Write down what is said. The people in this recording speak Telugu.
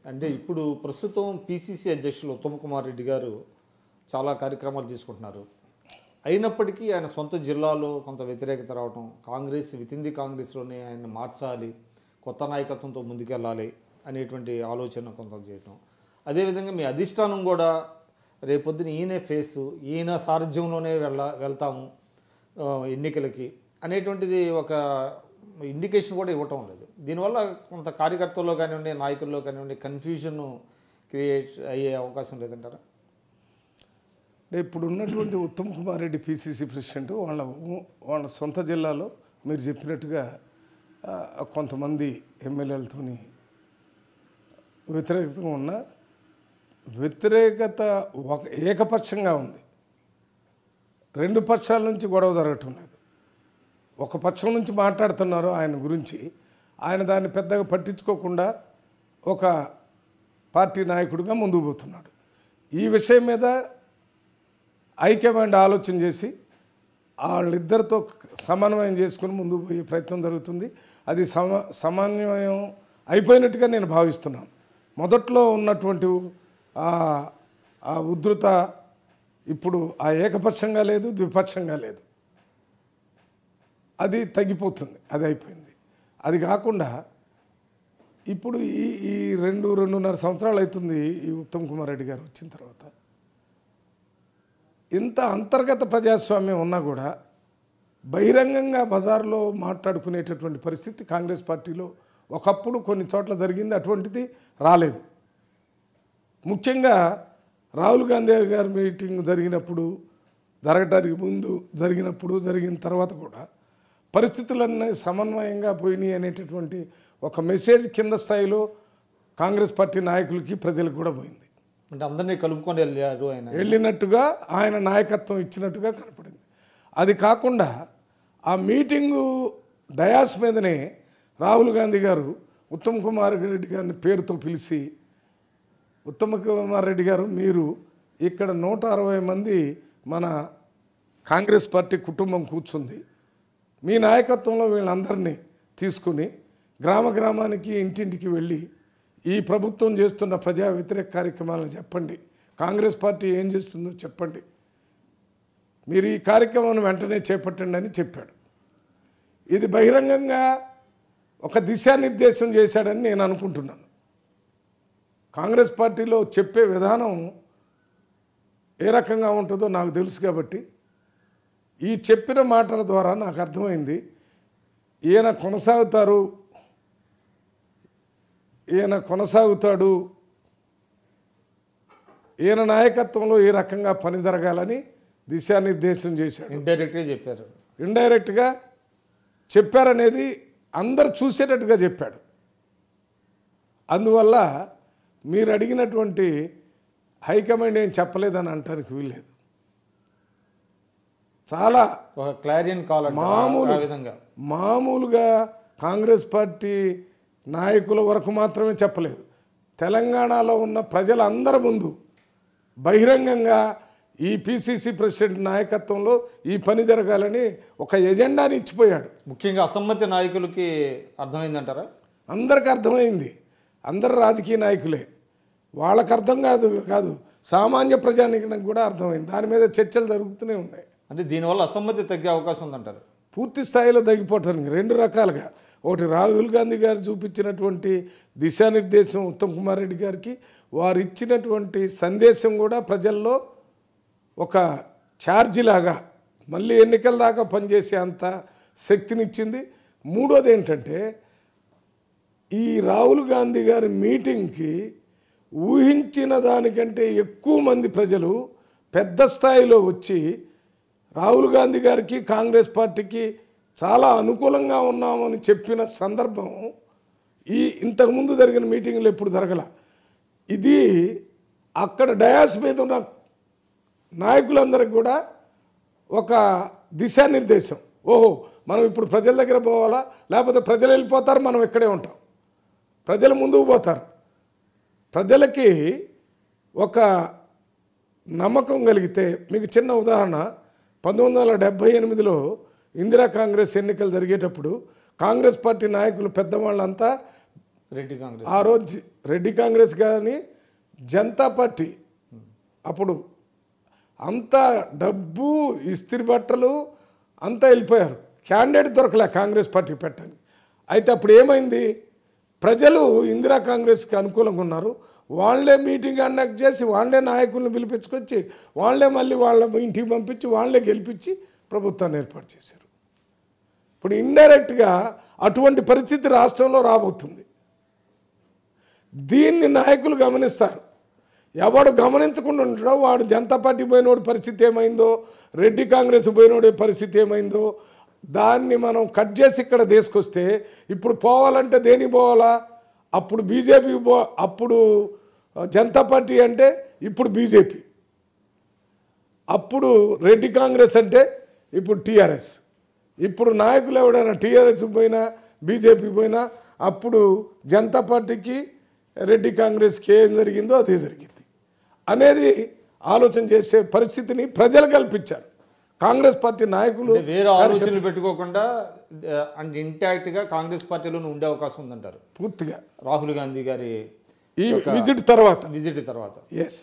అంటే ఇప్పుడు ప్రస్తుతం పిసిసి అధ్యక్షులు ఉత్తమ్ కుమార్ రెడ్డి గారు చాలా కార్యక్రమాలు తీసుకుంటున్నారు. అయినప్పటికీ ఆయన సొంత జిల్లాలో కొంత వ్యతిరేకత రావటం, కాంగ్రెస్ వితింది కాంగ్రెస్లోనే ఆయన మార్చాలి, కొత్త నాయకత్వంతో ముందుకెళ్ళాలి అనేటువంటి ఆలోచన కొంత చేయటం. అదేవిధంగా మీ అధిష్టానం కూడా రేపొద్దున ఈయనే ఫేసు, ఈయన సారథ్యంలోనే వెళ్తాము ఎన్నికలకి అనేటువంటిది ఒక ఇండికేషన్ కూడా ఇవ్వటం లేదు. దీనివల్ల కొంత కార్యకర్తల్లో కానివ్వండి, నాయకుల్లో కానివ్వండి కన్ఫ్యూజన్ క్రియేట్ అయ్యే అవకాశం లేదంటారా? ఇప్పుడు ఉన్నటువంటి ఉత్తమ్ కుమార్ రెడ్డి పిసిసి ప్రెసిడెంట్ వాళ్ళ సొంత జిల్లాలో మీరు చెప్పినట్టుగా కొంతమంది ఎమ్మెల్యేలతో వ్యతిరేకత ఉన్న వ్యతిరేకత ఏకపక్షంగా ఉంది. రెండు పక్షాల నుంచి గొడవ జరగటం లేదు. ఒక పక్షం నుంచి మాట్లాడుతున్నారు ఆయన గురించి, ఆయన దాన్ని పెద్దగా పట్టించుకోకుండా ఒక పార్టీ నాయకుడిగా ముందుకు పోతున్నాడు. ఈ విషయం మీద హైకమాండ్ ఆలోచన చేసి వాళ్ళిద్దరితో సమన్వయం చేసుకుని ముందుకు పోయే ప్రయత్నం జరుగుతుంది. అది సమన్వయం అయిపోయినట్టుగా నేను భావిస్తున్నాను. మొదట్లో ఉన్నటువంటి ఆ ఉధృత ఇప్పుడు ఆ ఏకపక్షంగా లేదు, ద్విపక్షంగా లేదు, అది తగ్గిపోతుంది, అది అయిపోయింది. అది కాకుండా ఇప్పుడు ఈ 2-2.5 సంవత్సరాలు అవుతుంది ఈ ఉత్తమ్ కుమార్ రెడ్డి గారు వచ్చిన తర్వాత. ఇంత అంతర్గత ప్రజాస్వామ్యం ఉన్నా కూడా బహిరంగంగా బజార్లో మాట్లాడుకునేటటువంటి పరిస్థితి కాంగ్రెస్ పార్టీలో ఒకప్పుడు కొన్ని చోట్ల జరిగింది, అటువంటిది రాలేదు. ముఖ్యంగా రాహుల్ గాంధీ గారి మీటింగ్ జరగటానికి ముందు జరిగిన తర్వాత కూడా పరిస్థితులన్నీ సమన్వయంగా పోయినాయి అనేటటువంటి ఒక మెసేజ్ కింద స్థాయిలో కాంగ్రెస్ పార్టీ నాయకులకి ప్రజలకు కూడా పోయింది. అంటే అందరినీ కలుపుకొని వెళ్ళినట్టుగా ఆయన నాయకత్వం ఇచ్చినట్టుగా కనపడింది. అది కాకుండా ఆ మీటింగు డయాస్ మీదనే రాహుల్ గాంధీ గారు ఉత్తమ్ కుమార్ రెడ్డి గారిని పేరుతో పిలిచి, ఉత్తమ్ కుమార్ రెడ్డి గారు మీరు ఇక్కడ 160 మంది మన కాంగ్రెస్ పార్టీ కుటుంబం కూర్చుంది, మీ నాయకత్వంలో వీళ్ళందరినీ తీసుకుని గ్రామానికి ఇంటింటికి వెళ్ళి ఈ ప్రభుత్వం చేస్తున్న ప్రజా వ్యతిరేక కార్యక్రమాలను చెప్పండి, కాంగ్రెస్ పార్టీ ఏం చేస్తుందో చెప్పండి, మీరు ఈ కార్యక్రమాన్ని వెంటనే చేపట్టండి అని చెప్పాడు. ఇది బహిరంగంగా ఒక దిశానిర్దేశం చేశాడని నేను అనుకుంటున్నాను. కాంగ్రెస్ పార్టీలో చెప్పే విధానం ఏ రకంగా ఉంటుందో నాకు తెలుసు కాబట్టి ఈ చెప్పిన మాటల ద్వారా నాకు అర్థమైంది ఈయన కొనసాగుతాడు, ఈయన నాయకత్వంలో ఏ రకంగా పని జరగాలని దిశానిర్దేశం చేశాడు. ఇండైరెక్ట్గా చెప్పారనేది అందరు చూసేటట్టుగా చెప్పాడు. అందువల్ల మీరు అడిగినటువంటి హైకమాండ్ ఏం చెప్పలేదని అనటానికి వీల్లేదు. చాలా క్లారియన్ కాల్ మామూలుగా కాంగ్రెస్ పార్టీ నాయకుల వరకు మాత్రమే చెప్పలేదు, తెలంగాణలో ఉన్న ప్రజలందరి ముందు బహిరంగంగా ఈ పిసిసి ప్రెసిడెంట్ నాయకత్వంలో ఈ పని జరగాలని ఒక ఎజెండాని ఇచ్చిపోయాడు. ముఖ్యంగా అసమ్మతి నాయకులకి అర్థమైందంటారా? అందరికి అర్థమైంది, అందరు రాజకీయ నాయకులే, వాళ్ళకు అర్థం కాదు సామాన్య ప్రజానికి కూడా అర్థమైంది. దాని మీద చర్చలు జరుగుతూనే ఉన్నాయి. అంటే దీనివల్ల అసమ్మతి తగ్గే అవకాశం ఉందంటారు? పూర్తి స్థాయిలో తగ్గిపోవటానికి 2 రకాలుగా, ఒకటి రాహుల్ గాంధీ గారు చూపించినటువంటి దిశానిర్దేశం ఉత్తమ్ కుమార్ రెడ్డి గారికి, వారు ఇచ్చినటువంటి సందేశం కూడా ప్రజల్లో ఒక ఛార్జీలాగా మళ్ళీ ఎన్నికల దాకా పనిచేసే అంత శక్తినిచ్చింది. మూడోది ఏంటంటే ఈ రాహుల్ గాంధీ గారి మీటింగ్కి ఊహించిన దానికంటే ఎక్కువ మంది ప్రజలు పెద్ద స్థాయిలో వచ్చి రాహుల్ గాంధీ గారికి కాంగ్రెస్ పార్టీకి చాలా అనుకూలంగా ఉన్నామని చెప్పిన సందర్భం ఇంతకుముందు జరిగిన మీటింగ్లో ఎప్పుడు జరగల. ఇది అక్కడ డయాస్ మీద ఉన్న నాయకులందరికీ కూడా ఒక దిశానిర్దేశం. ఓహో, మనం ఇప్పుడు ప్రజల దగ్గర పోవాలా, లేకపోతే ప్రజలు వెళ్ళిపోతారు, మనం ఇక్కడే ఉంటాం, ప్రజలు ముందుకు పోతారు. ప్రజలకి ఒక నమ్మకం కలిగితే, మీకు చిన్న ఉదాహరణ, 1978లో ఇందిరా కాంగ్రెస్ ఎన్నికలు జరిగేటప్పుడు కాంగ్రెస్ పార్టీ నాయకులు పెద్దవాళ్ళంతా రెడ్డి కాంగ్రెస్ ఆ రోజు రెడ్డి కాంగ్రెస్ కానీ జనతా పార్టీ అప్పుడు అంతా డబ్బు ఇస్త్రీ బట్టలు అంతా వెళ్ళిపోయారు. క్యాండిడేట్ దొరకలే కాంగ్రెస్ పార్టీ పెట్టడానికి. అయితే అప్పుడు ఏమైంది, ప్రజలు ఇందిరా కాంగ్రెస్కి అనుకూలంగా ఉన్నారు. వాళ్ళే మీటింగ్ కండక్ట్ చేసి వాళ్ళే నాయకులను పిలిపించుకొచ్చి వాళ్ళే మళ్ళీ వాళ్ళ ఇంటికి పంపించి వాళ్ళే గెలిపించి ప్రభుత్వాన్ని ఏర్పాటు చేశారు. ఇప్పుడు ఇండైరెక్ట్గా అటువంటి పరిస్థితి రాష్ట్రంలో రాబోతుంది. దీన్ని నాయకులు గమనిస్తారు. ఎవడు గమనించకుండా ఉంటాడో వాడు జనతా పార్టీ పోయినోడి పరిస్థితి ఏమైందో, రెడ్డి కాంగ్రెస్ పోయినోడి పరిస్థితి ఏమైందో దాన్ని మనం కట్ చేసి ఇక్కడ తీసుకొస్తే ఇప్పుడు పోవాలంటే దేనికి పోవాలా? అప్పుడు బీజేపీ అప్పుడు జనతా పార్టీ అంటే ఇప్పుడు బీజేపీ, అప్పుడు రెడ్డి కాంగ్రెస్ అంటే ఇప్పుడు టీఆర్ఎస్. ఇప్పుడు నాయకులు ఎవడైనా టీఆర్ఎస్ పోయినా బీజేపీ పోయినా అప్పుడు జనతా పార్టీకి రెడ్డి కాంగ్రెస్కి ఏం జరిగిందో అదే జరిగింది అనేది ఆలోచన చేసే పరిస్థితిని ప్రజలు కల్పించారు. కాంగ్రెస్ పార్టీ నాయకులు వేరే ఆలోచనలు పెట్టుకోకుండా అండ్ ఇంటాక్ట్గా కాంగ్రెస్ పార్టీలోనే ఉండే అవకాశం ఉందంటారు పూర్తిగా రాహుల్ గాంధీ గారి ఈ విజిట్ తర్వాత. ఎస్.